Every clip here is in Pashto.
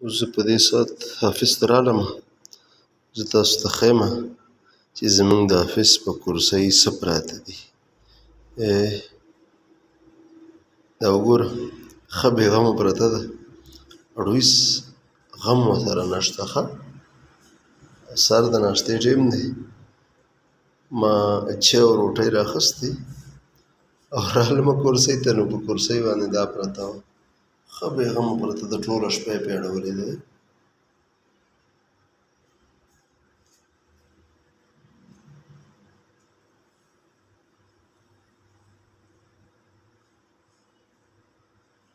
زه په دې ساعت آفس ته رالمه، زه تاسو ته ښیمه چې زموږ د آفس په کرسۍ څه پراته دي. دا وګوره ښه بېغمه پرته ده، اړویز غم ورسره نشته. ښه سر د ناشتې ټیم دی، ما چای او روټۍ رااخیستې او رالمه کرسۍ ته، نو په کرسۍ باندې دا پرته وه، ښه بېغمه پرته ده، ټوله شپه یې پرې اړولې ده.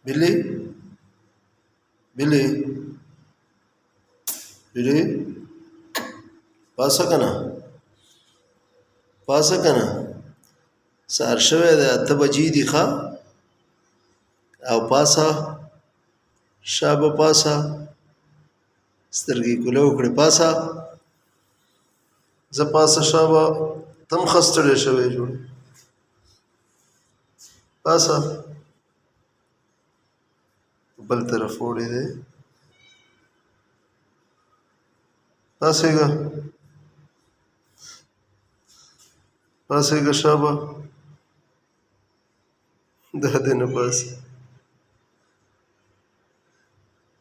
بلې پاسه که نه سهار شوی دی، 8 بجې دي. ښه او پاسه شابه پاسه، سترګې کوله وکړې پاسه، زه پاسه شابه، ته هم ښه ستړی شوی جوړې پاسه. بل طرف وړی دی، پاسېږه شابه، دا دی نه پاسه.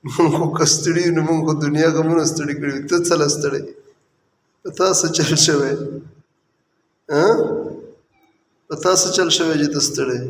مونږ خو که ستړي یو نو مونږ خو دنیا غمونه ستړي کړي وي. ته څه له ستړی، په تا څه چل شوی، په تا څه چل شوی چې ته ستړی